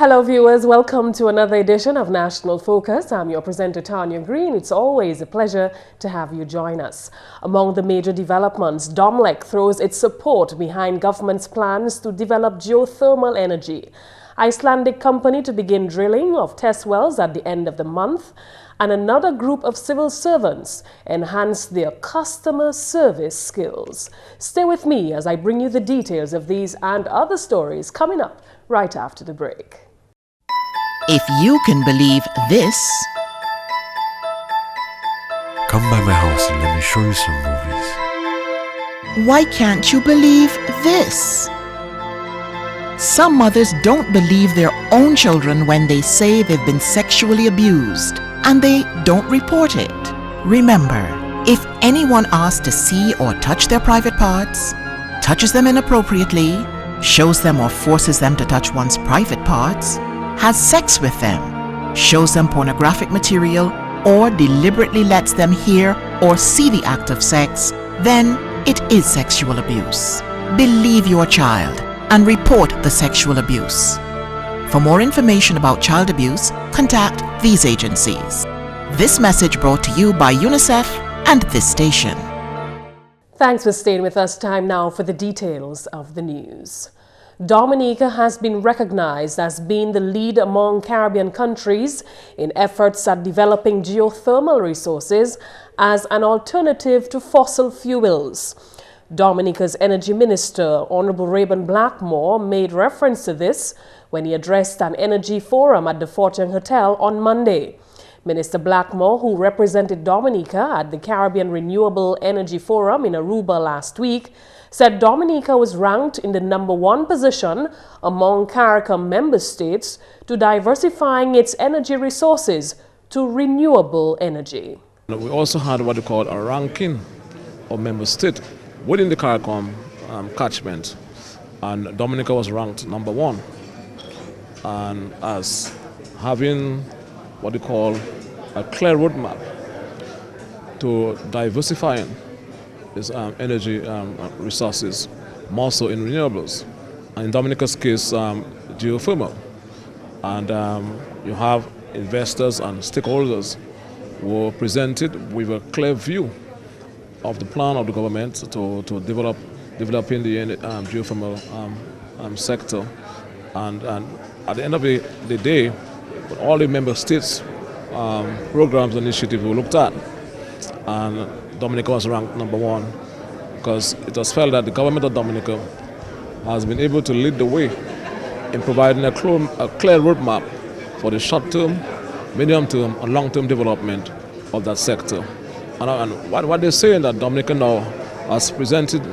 Hello viewers, welcome to another edition of National Focus. I'm your presenter Tarnia Green. It's always a pleasure to have you join us. Among the major developments, Domlec throws its support behind government's plans to develop geothermal energy. Icelandic company to begin drilling of test wells at the end of the month, and another group of civil servants enhance their customer service skills. Stay with me as I bring you the details of these and other stories coming up right after the break. If you can believe this, come by my house and let me show you some movies. Why can't you believe this? Some mothers don't believe their own children when they say they've been sexually abused, and they don't report it. Remember, if anyone asks to see or touch their private parts, touches them inappropriately, shows them or forces them to touch one's private parts, has sex with them, shows them pornographic material, or deliberately lets them hear or see the act of sex, then it is sexual abuse. Believe your child and report the sexual abuse. For more information about child abuse, contact these agencies. This message brought to you by UNICEF and this station. Thanks for staying with us. Time now for the details of the news. Dominica has been recognized as being the lead among Caribbean countries in efforts at developing geothermal resources as an alternative to fossil fuels. Dominica's Energy Minister, Honorable Rayburn Blackmore, made reference to this when he addressed an energy forum at the Fortune Hotel on Monday. Minister Blackmore, who represented Dominica at the Caribbean Renewable Energy Forum in Aruba last week, said Dominica was ranked in the #1 position among CARICOM member states to diversifying its energy resources to renewable energy. We also had what we call a ranking of member states within the CARICOM catchment, and Dominica was ranked #1, and as having what we call a clear roadmap to diversifying its energy resources, more so in renewables, and in Dominica's case, geothermal. And you have investors and stakeholders who were presented with a clear view of the plan of the government to developing the geothermal sector. And at the end of the day, all the member states programs and initiatives were looked at, and Dominica was ranked #1 because it was felt that the government of Dominica has been able to lead the way in providing a clear roadmap for the short-term, medium-term, and long-term development of that sector. And what they're saying that Dominica now has presented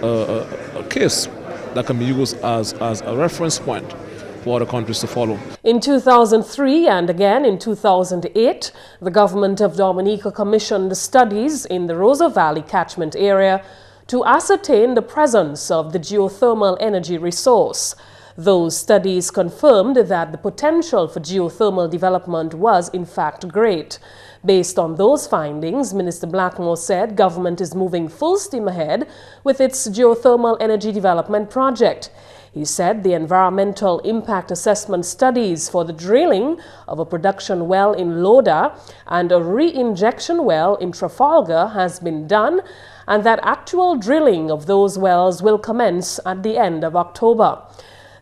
a case that can be used as a reference point for other countries to follow. In 2003 and again in 2008, the government of Dominica commissioned studies in the Rosa Valley catchment area to ascertain the presence of the geothermal energy resource. Those studies confirmed that the potential for geothermal development was in fact great. Based on those findings, Minister Blackmore said government is moving full steam ahead with its geothermal energy development project. He said the environmental impact assessment studies for the drilling of a production well in Loda and a re-injection well in Trafalgar has been done, and that actual drilling of those wells will commence at the end of October.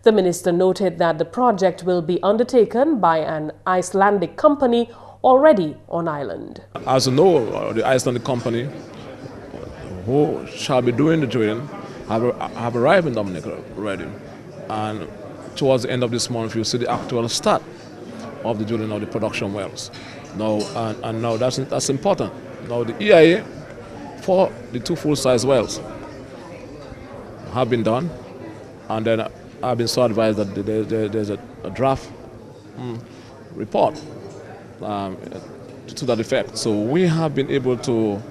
The minister noted that the project will be undertaken by an Icelandic company already on island. As you know, the Icelandic company who shall be doing the drilling have arrived in Dominica already, and towards the end of this month you'll see the actual start of the drilling of the production wells. Now, and now that's important. Now the EIA for the 2 full-size wells have been done, and then I've been so advised that there's a draft report to that effect. So we have been able to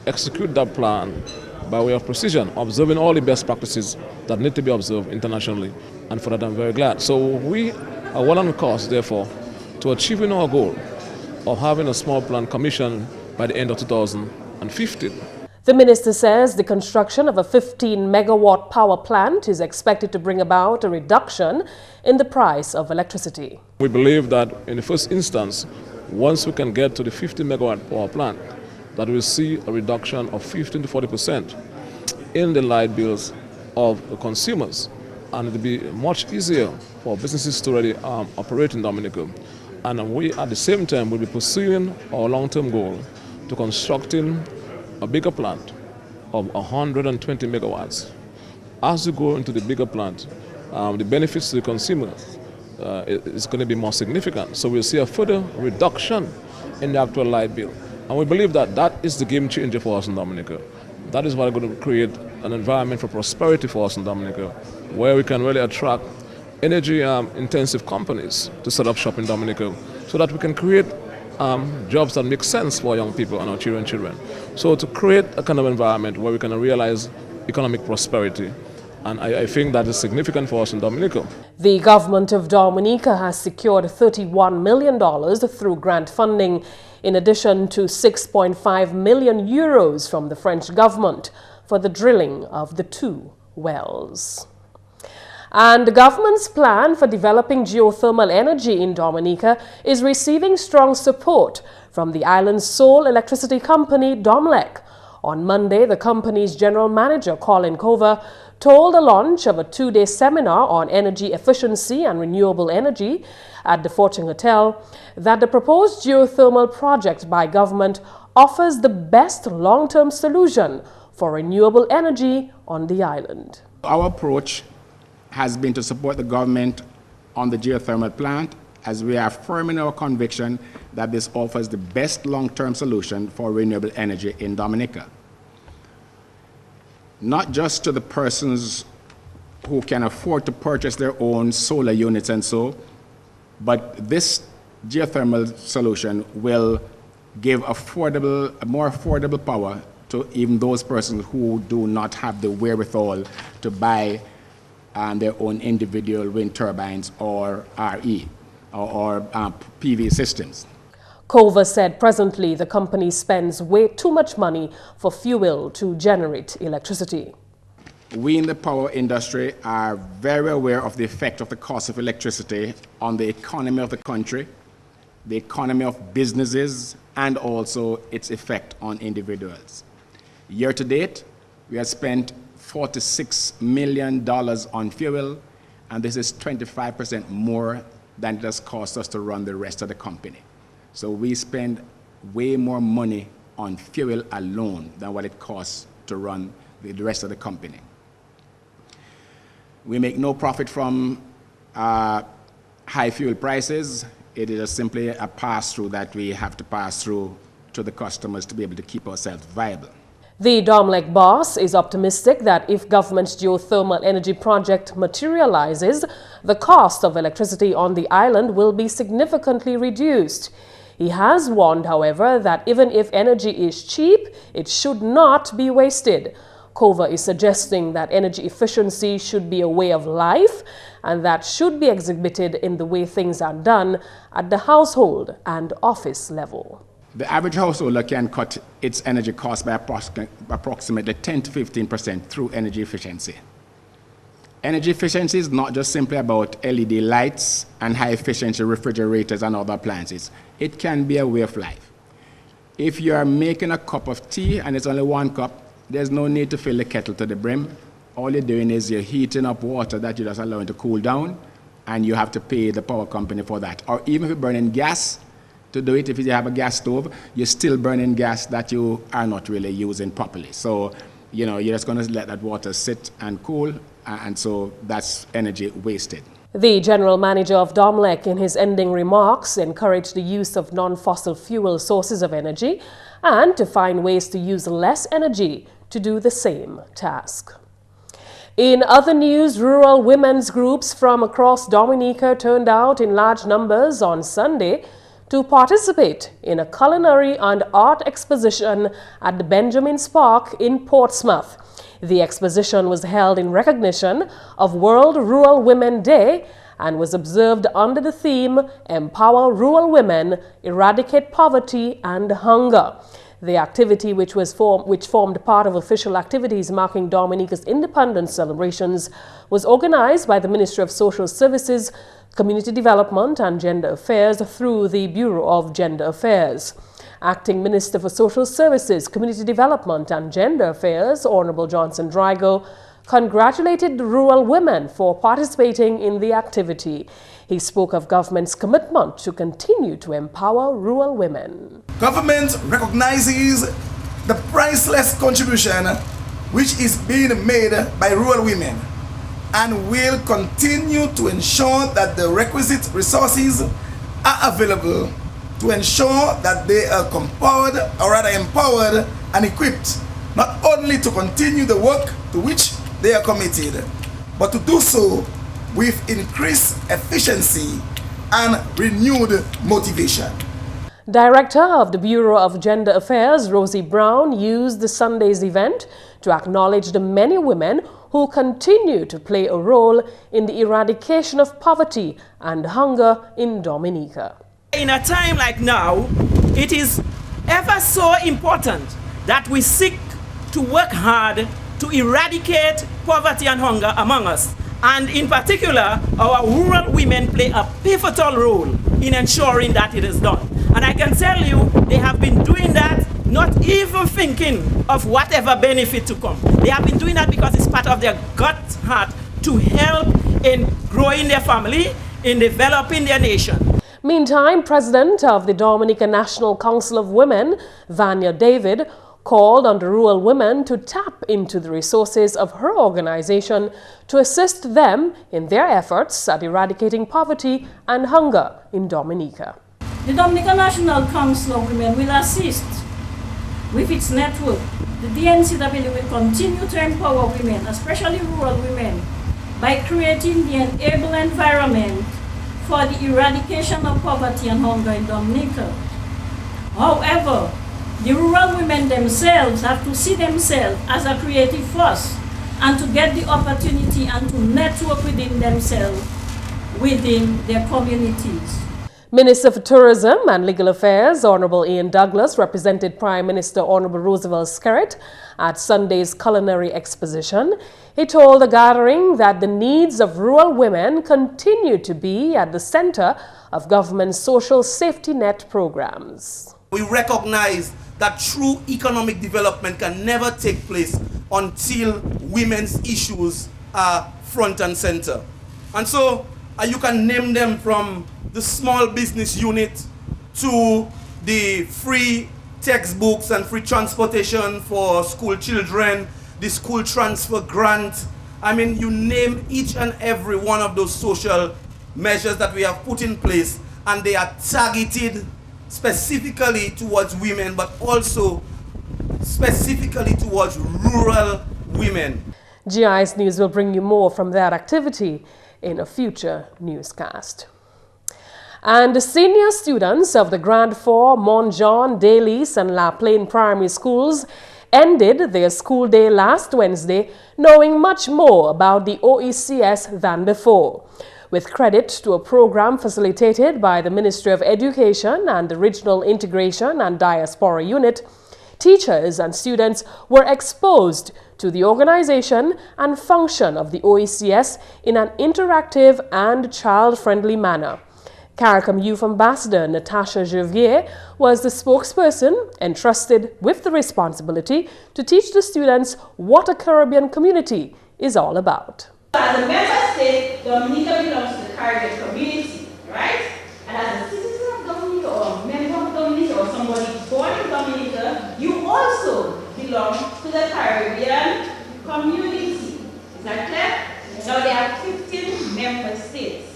execute that plan by way of precision, observing all the best practices that need to be observed internationally, and for that I'm very glad. So we are well on course, therefore, to achieving our goal of having a small plan commissioned by the end of 2015. The minister says the construction of a 15-megawatt power plant is expected to bring about a reduction in the price of electricity. We believe that in the first instance, once we can get to the 50-megawatt power plant, that we'll see a reduction of 15 to 40% in the light bills of the consumers. And it'll be much easier for businesses to really operate in Dominica. And we, at the same time, will be pursuing our long-term goal to constructing a bigger plant of 120 megawatts. As we go into the bigger plant, the benefits to the consumers is going to be more significant. So we'll see a further reduction in the actual light bill. And we believe that that is the game changer for us in Dominica. That is what is going to create an environment for prosperity for us in Dominica, where we can really attract energy-intensive companies to set up shop in Dominica, so that we can create jobs that make sense for young people and our children. So to create a kind of environment where we can realize economic prosperity. And I think that is significant for us in Dominica. The government of Dominica has secured $31 million through grant funding, in addition to 6.5 million euros from the French government for the drilling of the 2 wells. And the government's plan for developing geothermal energy in Dominica is receiving strong support from the island's sole electricity company, Domlec. On Monday, the company's general manager, Colin Cover, told the launch of a 2-day seminar on energy efficiency and renewable energy at the Fortune Hotel that the proposed geothermal project by government offers the best long-term solution for renewable energy on the island. Our approach has been to support the government on the geothermal plant, as we are firm in our conviction that this offers the best long-term solution for renewable energy in Dominica. Not just to the persons who can afford to purchase their own solar units and so, but this geothermal solution will give more affordable power to even those persons who do not have the wherewithal to buy their own individual wind turbines or RE or PV systems. Cover said presently the company spends way too much money for fuel to generate electricity. We in the power industry are very aware of the effect of the cost of electricity on the economy of the country, the economy of businesses, and also its effect on individuals. Year to date, we have spent $46 million on fuel, and this is 25% more than it has cost us to run the rest of the company. So we spend way more money on fuel alone than what it costs to run the rest of the company. We make no profit from high fuel prices. It is simply a pass-through that we have to pass through to the customers to be able to keep ourselves viable. The Domlec boss is optimistic that if government's geothermal energy project materializes, the cost of electricity on the island will be significantly reduced. He has warned, however, that even if energy is cheap, it should not be wasted. Cover is suggesting that energy efficiency should be a way of life and that should be exhibited in the way things are done at the household and office level. The average householder can cut its energy cost by approximately 10 to 15% through energy efficiency. Energy efficiency is not just simply about LED lights and high-efficiency refrigerators and other appliances. It can be a way of life. If you are making a cup of tea and it's only 1 cup, there's no need to fill the kettle to the brim. All you're doing is you're heating up water that you're just allowing to cool down, and you have to pay the power company for that. Or even if you're burning gas to do it, if you have a gas stove, you're still burning gas that you are not really using properly. So, you're just going to let that water sit and cool, and so that's energy wasted. The general manager of Domlec, in his ending remarks, encouraged the use of non-fossil fuel sources of energy and to find ways to use less energy to do the same task. In other news, rural women's groups from across Dominica turned out in large numbers on Sunday to participate in a culinary and art exposition at the Benjamin's Park in Portsmouth. The exposition was held in recognition of World Rural Women Day and was observed under the theme Empower Rural Women, Eradicate Poverty and Hunger. The activity, which formed part of official activities marking Dominica's independence celebrations, was organized by the Ministry of Social Services, Community Development and Gender Affairs through the Bureau of Gender Affairs. Acting Minister for Social Services, Community Development and Gender Affairs, Honorable Johnson Drygo, congratulated rural women for participating in the activity. He spoke of government's commitment to continue to empower rural women. Government recognizes the priceless contribution which is being made by rural women and will continue to ensure that the requisite resources are available to ensure that they are empowered and equipped, not only to continue the work to which they are committed, but to do so with increased efficiency and renewed motivation. Director of the Bureau of Gender Affairs, Rosie Brown, used the Sunday's event to acknowledge the many women who continue to play a role in the eradication of poverty and hunger in Dominica. In a time like now, it is ever so important that we seek to work hard to eradicate poverty and hunger among us. And in particular, our rural women play a pivotal role in ensuring that it is done. And I can tell you, they have been doing that, not even thinking of whatever benefit to come. They have been doing that because it's part of their gut heart to help in growing their family, in developing their nation. Meantime, President of the Dominica National Council of Women, Vanya David, called on the rural women to tap into the resources of her organization to assist them in their efforts at eradicating poverty and hunger in Dominica. The Dominica National Council of Women will assist with its network. The DNCW will continue to empower women, especially rural women, by creating the enable environment for the eradication of poverty and hunger in Dominica. However, the rural women themselves have to see themselves as a creative force and to get the opportunity and to network within themselves, within their communities. Minister for Tourism and Legal Affairs, Honorable Ian Douglas, represented Prime Minister Honorable Roosevelt Skerritt at Sunday's Culinary Exposition. He told the gathering that the needs of rural women continue to be at the center of government's social safety net programs. We recognize that true economic development can never take place until women's issues are front and center. And so you can name them from the small business unit to the free textbooks and free transportation for school children, the school transfer grant. I mean, you name each and every one of those social measures that we have put in place, and they are targeted specifically towards women, but also specifically towards rural women. GIS News will bring you more from that activity in a future newscast. And the senior students of the Grand Four, Montjean, Dalis and La Plaine primary schools ended their school day last Wednesday knowing much more about the OECS than before. With credit to a program facilitated by the Ministry of Education and the Regional Integration and Diaspora Unit, teachers and students were exposed to the organization and function of the OECS in an interactive and child-friendly manner. CARICOM Youth Ambassador Natasha Gervier was the spokesperson entrusted with the responsibility to teach the students what a Caribbean community is all about. As a member state, Dominica belongs to the Caribbean community, right? And as a citizen of Dominica or a member of Dominica or somebody born in Dominica, you also belong to the Caribbean community. Is that clear? Now there are 15 member states.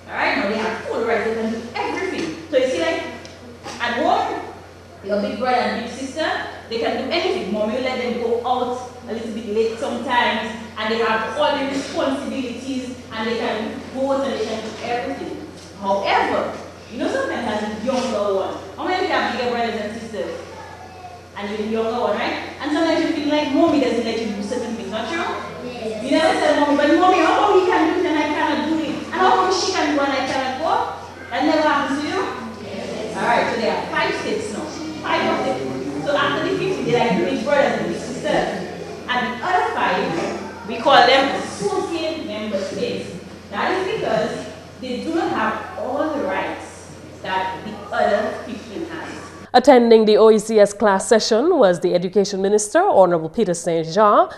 Alright, now they have full rights, they can do everything. So you see, like at home, your big brother and big sister, they can do anything. Mommy will let them go out a little bit late sometimes, and they have all the responsibilities, and they can vote and they can do everything. However, you know sometimes as a younger one, how many people have bigger brothers and sisters? And you're the younger one, right? And sometimes you feel like mommy doesn't let you do certain things, not true? Yes. You never tell mommy, but mommy, how come he can do it and I cannot do it? And how come she can go and I cannot go? That never happens to you? Yes. Alright, so there are 5 states now. 5 That is because they do not have all the rights that the other 15 has. Attending the OECS class session was the Education Minister, Honorable Peter St. Jean,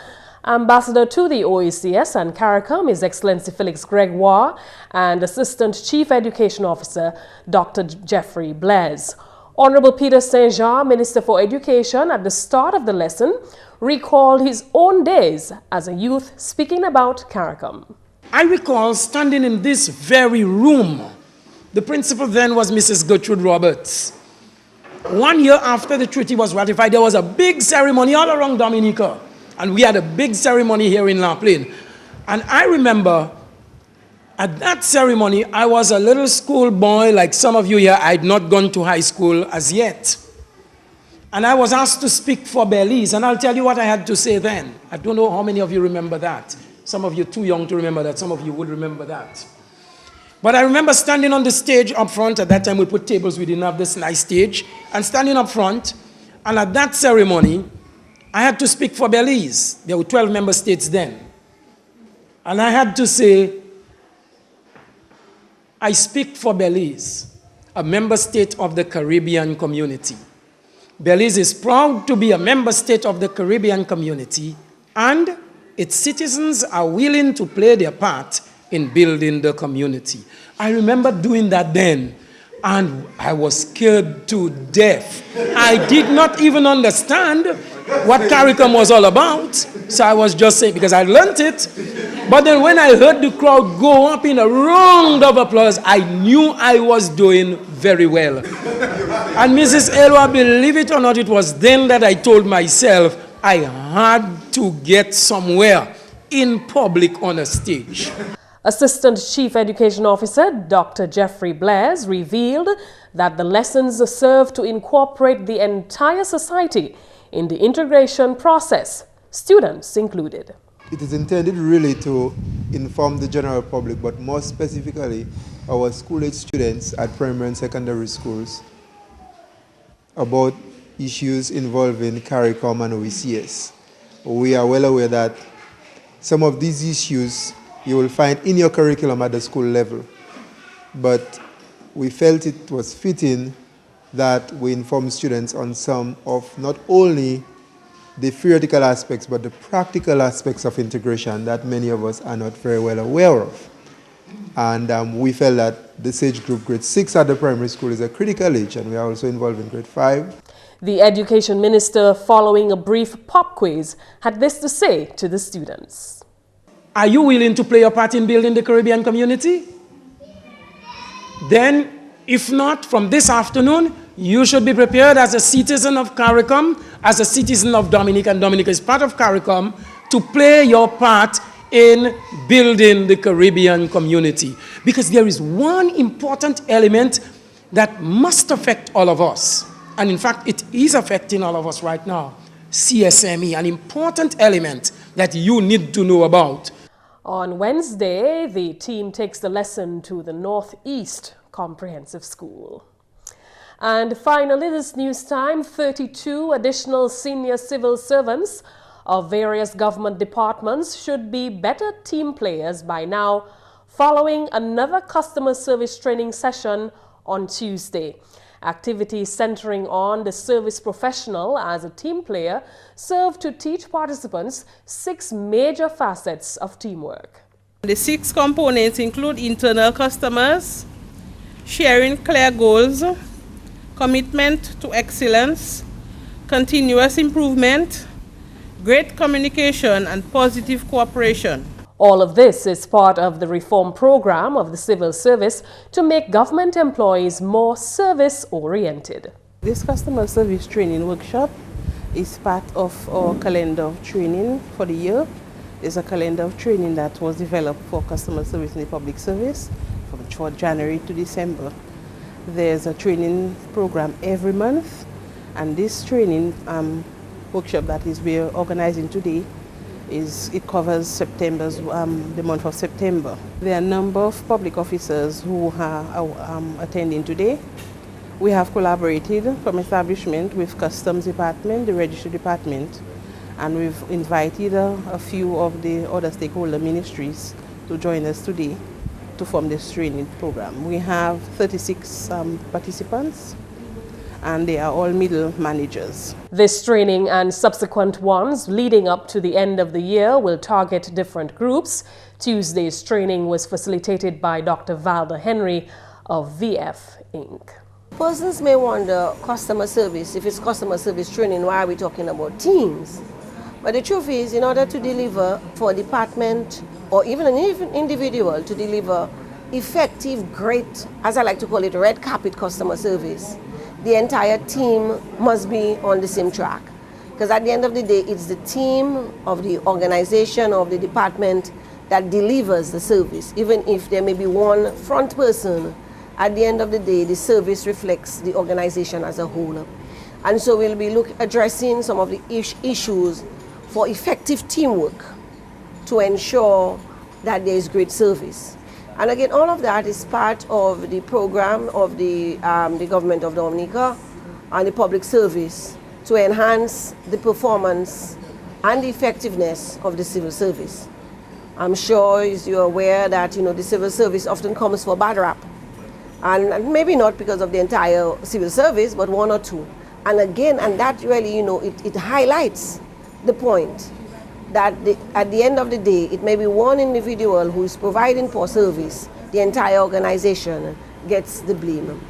Ambassador to the OECS and CARICOM, His Excellency Felix Gregoire, and Assistant Chief Education Officer, Dr. Jeffrey Blaise. Honorable Peter St. Jean, Minister for Education, at the start of the lesson, recalled his own days as a youth speaking about CARICOM. I recall standing in this very room. The principal then was Mrs. Gertrude Roberts. 1 year after the treaty was ratified, there was a big ceremony all around Dominica. And we had a big ceremony here in La Plaine. And I remember at that ceremony, I was a little school boy, like some of you here. I'd not gone to high school as yet. And I was asked to speak for Belize, and I'll tell you what I had to say then. I don't know how many of you remember that. Some of you too young to remember that. Some of you would remember that. But I remember standing on the stage up front. At that time, we put tables. We didn't have this nice stage. And standing up front, and at that ceremony, I had to speak for Belize. There were 12 member states then. And I had to say, I speak for Belize, a member state of the Caribbean community. Belize is proud to be a member state of the Caribbean community, and its citizens are willing to play their part in building the community. I remember doing that then, and I was scared to death. I did not even understand what CARICOM was all about, so I was just saying, because I learned it. But then when I heard the crowd go up in a round of applause, I knew I was doing very well. And Mrs. Elwa, believe it or not, it was then that I told myself I had to get somewhere in public on a stage. Assistant Chief Education Officer Dr. Jeffrey Blaise revealed that the lessons serve to incorporate the entire society in the integration process, students included. It is intended really to inform the general public, but more specifically our school-age students at primary and secondary schools about issues involving CARICOM and OECS. We are well aware that some of these issues you will find in your curriculum at the school level, but we felt it was fitting that we inform students on some of not only the theoretical aspects, but the practical aspects of integration that many of us are not very well aware of. And we felt that this age group, grade 6 at the primary school, is a critical age, and we are also involved in grade 5. The Education Minister, following a brief pop quiz, had this to say to the students. Are you willing to play a part in building the Caribbean community? Then, if not, from this afternoon, you should be prepared as a citizen of CARICOM, as a citizen of Dominica, and Dominica is part of CARICOM, to play your part in building the Caribbean community. Because there is one important element that must affect all of us. And in fact, it is affecting all of us right now. CSME, an important element that you need to know about. On Wednesday, the team takes the lesson to the Northeast Comprehensive School. And finally, this news time, 32 additional senior civil servants of various government departments should be better team players by now, following another customer service training session on Tuesday. Activities centering on the service professional as a team player serve to teach participants 6 major facets of teamwork. The 6 components include internal customers, sharing clear goals, commitment to excellence, continuous improvement, great communication, and positive cooperation. All of this is part of the reform program of the civil service to make government employees more service-oriented. This customer service training workshop is part of our calendar of training for the year. It's a calendar of training that was developed for customer service in the public service from January to December. There's a training program every month, and this training workshop that we're organizing today it covers September's the month of September. There are a number of public officers who are attending today. We have collaborated from establishment with Customs Department, the Registry Department, and we've invited a few of the other stakeholder ministries to join us today. to form this training program. We have 36 participants, and they are all middle managers. This training and subsequent ones leading up to the end of the year will target different groups. Tuesday's training was facilitated by Dr. Valda Henry of VF Inc. Persons may wonder, customer service, if it's customer service training, why are we talking about teams? But the truth is, in order to deliver for a department or even an individual to deliver effective, great, as I like to call it, red carpet customer service, the entire team must be on the same track. Because at the end of the day, it's the team of the organization, of the department that delivers the service. Even if there may be one front person, at the end of the day, the service reflects the organization as a whole. And so we'll be addressing some of the issues for effective teamwork to ensure that there is great service. And again, all of that is part of the program of the government of Dominica and the public service to enhance the performance and the effectiveness of the civil service. I'm sure as you're aware that the civil service often comes for bad rap. And maybe not because of the entire civil service, but one or two. And again, and that really, it highlights the point that at the end of the day, it may be one individual who is providing poor service, the entire organization gets the blame.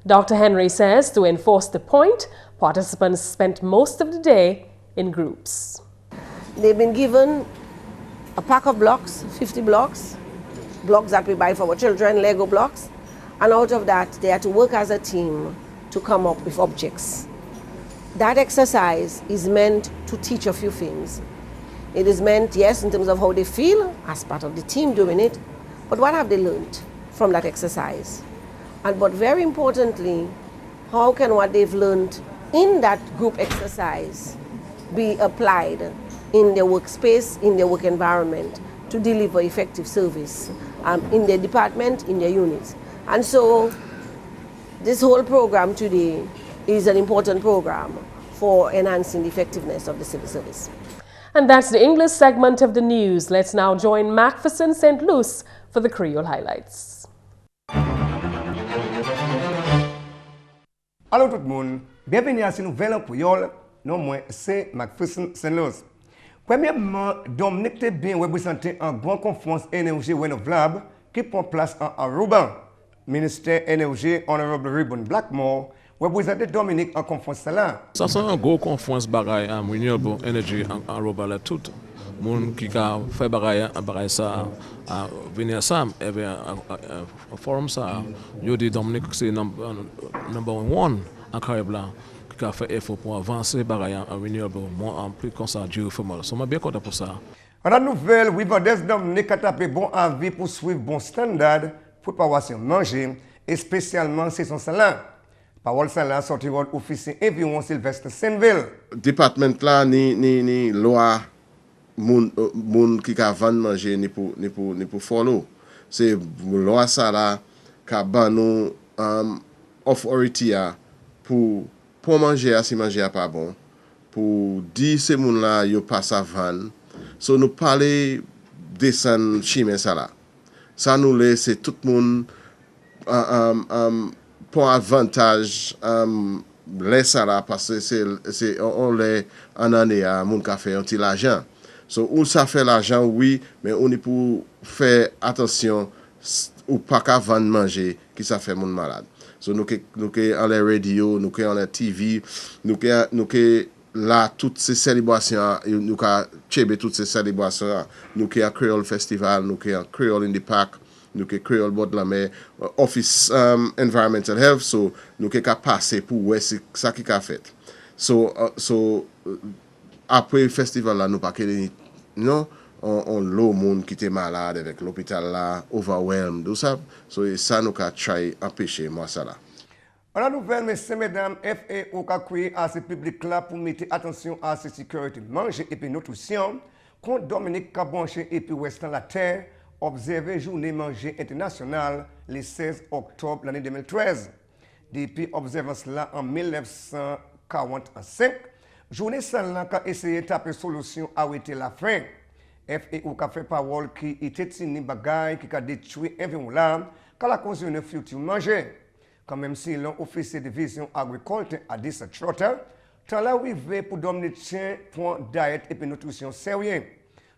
Dr. Henry says to enforce the point, participants spent most of the day in groups. They've been given a pack of blocks, 50 blocks that we buy for our children, Lego blocks, and out of that, they are to work as a team to come up with objects. That exercise is meant to teach a few things. It is meant, yes, in terms of how they feel as part of the team doing it, but what have they learned from that exercise? But very importantly, how can what they've learned in that group exercise be applied in their workspace, in their work environment, to deliver effective service in their department, in their units. And so this whole program today is an important program for enhancing the effectiveness of the civil service. And that's the English segment of the news. Let's now join McPherson St. Luce for the Creole highlights. Allô tout le monde, bienvenue à ce nouvel Creole. Non, moi, c'est McPherson St. Luce. Premièrement, Dominique est bien représenté en grande conférence énergie renouvelable qui prend place en Aruba. Ministère énergie Honorable Ribbon Blackmore représenté Dominique en conférence là. Ça c'est un gros conférence bagaille en Renewable Energy en Aruba là tout. Moun qui a fait bagaille ça à venir ça et bien un forum ça yo dit Dominique c'est number one en Caribbean qui a fait effort pour avancer bagaille en renewable en plus comme ça geothermal. So moi bien content pour ça. En la nouvelle, Wivandes Dominique a tapé bon avis pour suivre bon standard pour préparation manger et spécialement saison salade. Parole salade sorti rôle officier environ Sylvestre Saint-Ville. Département là ni loi moun qui ka vendre manger ni pour follow. C'est loi ça là ka ban nous authority pour manger si manger pas bon pour dire ces moun là yo pas sa vendre. So nous parler descend chimé ça là. Ça nous laisse tout le monde pour avantage laisse ça là parce que c'est on les en année à moun ka fait un petit l'argent. So ou ça fait l'argent oui, mais on est pour faire attention ou pas qu'à vendre manger qui ça fait moun malade. So nous que en les radio, nous que en la TV, nous que là toutes ces célébrations nous ka chebe toutes ces célébrations nous que à Creole Festival, nous que à Creole in the Park, nous que Creole bord la mer Office Environmental Health, so nous que ka passer pour ouais c'est ça qui ka fait. So après le festival là nous pas non on l'eau monde qui était malade avec l'hôpital là overwhelmed tout ça so ça nous ka try empêcher moi ça là. On la nouvelle, messieurs, mesdames, FAO a créé à ce public-là pour mettre attention à la sécurité manger et puis nutrition. Contre Dominique Cabonché et puis Western la Terre, observer journée manger internationale le 16 octobre l'année 2013. Depuis observance là en 1945, journée celle-là a essayé de taper solution à arrêter la faim. FA ou ka fait parole qui était tini bagay qui ka détruit environnement ka la cause une futur manger. Quand même si l'on officier de division agricole à 10 Trotter, tant là arrivé pour dominer point diet et puis nutrition sérieux.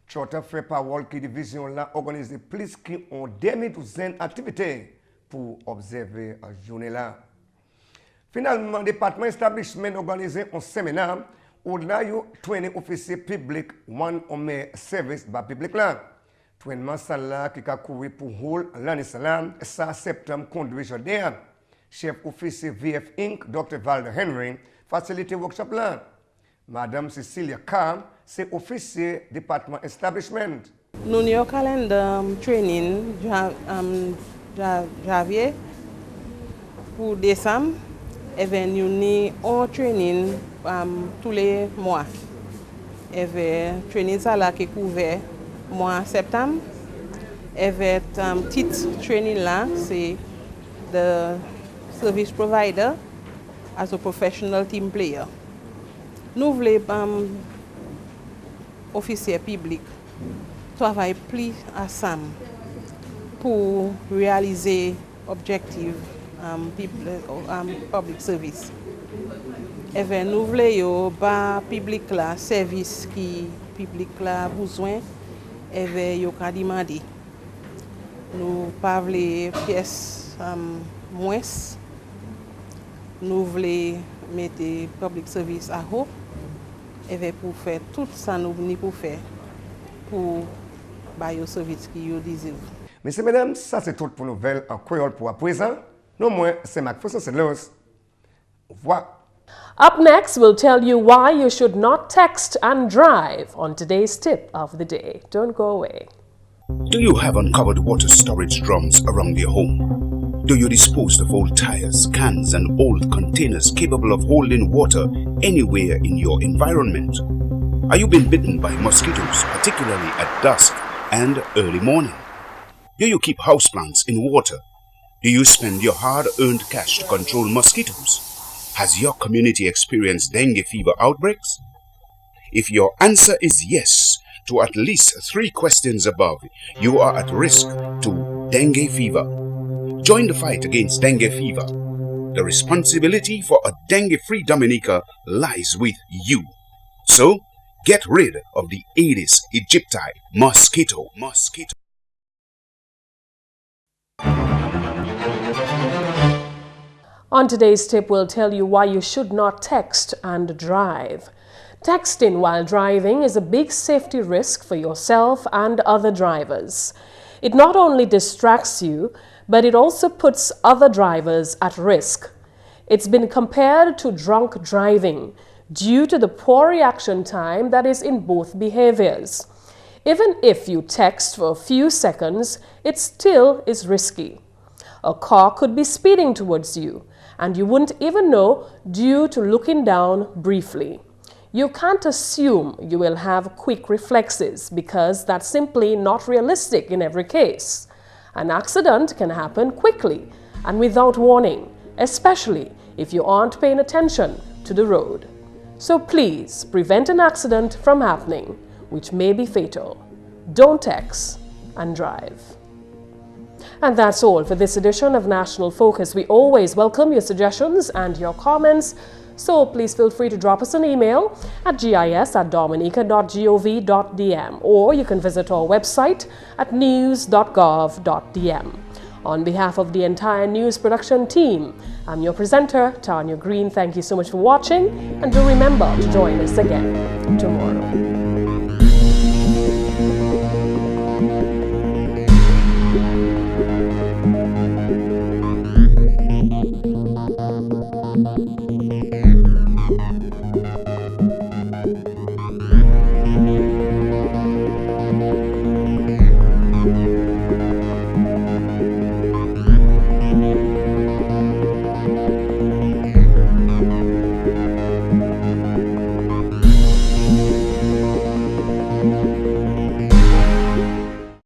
Trotter fait parole qui division là organise plus qu'en demi-douzaine d'activités pour observer la journée là. Finalement, le département establishment organisé un séminaire où là il y a 20 officiers publics, one on mes service par public là. 20 masala qui a couru pour rôle l'année salam, ça septembre conduit Jordan. Chef officier VF Inc., Dr. Valder Henry, facilité workshop là. Madame Cecilia Kahn, c'est officier département establishment. Nous avons un calendar training janvier pour décembre. Et nous avons un training tous les mois. Et le training ça qui couvert mois septembre. Et le titre training là, c'est the service provider as a professional team player. Nous voulons officiers publics travailler plus ensemble pour réaliser objectifs public service. Et nous voulons ba public là service qui public là besoin et yo ka demander. Nous pas voulons pièces moins. Nous voulons mettre public service à haut et pour faire tout ça nous venons pour faire pour bailler au service qui yo désire. Messieurs, mesdames, ça c'est tout pour nouvelles en créole pour à présent. Non moins, c'est McPherson, c'est Luce. Au revoir. Up next, we'll tell you why you should not text and drive on today's tip of the day. Don't go away. Do you have uncovered water storage drums around your home? Do you dispose of old tires, cans and old containers capable of holding water anywhere in your environment? Are you being bitten by mosquitoes, particularly at dusk and early morning? Do you keep houseplants in water? Do you spend your hard-earned cash to control mosquitoes? Has your community experienced dengue fever outbreaks? If your answer is yes to at least 3 questions above, you are at risk to dengue fever. Join the fight against dengue fever. The responsibility for a dengue-free Dominica lies with you. So, get rid of the Aedes aegypti mosquito. On today's tip, we'll tell you why you should not text and drive. Texting while driving is a big safety risk for yourself and other drivers. It not only distracts you, but it also puts other drivers at risk. It's been compared to drunk driving due to the poor reaction time that is in both behaviors. Even if you text for a few seconds, it still is risky. A car could be speeding towards you, and you wouldn't even know due to looking down briefly. You can't assume you will have quick reflexes because that's simply not realistic in every case. An accident can happen quickly and without warning, especially if you aren't paying attention to the road. So please prevent an accident from happening, which may be fatal. Don't text and drive. And that's all for this edition of National Focus. We always welcome your suggestions and your comments, so please feel free to drop us an email at gis@dominica.gov.dm, or you can visit our website at news.gov.dm. On behalf of the entire news production team, I'm your presenter, Tarnia Green. Thank you so much for watching, and do remember to join us again tomorrow.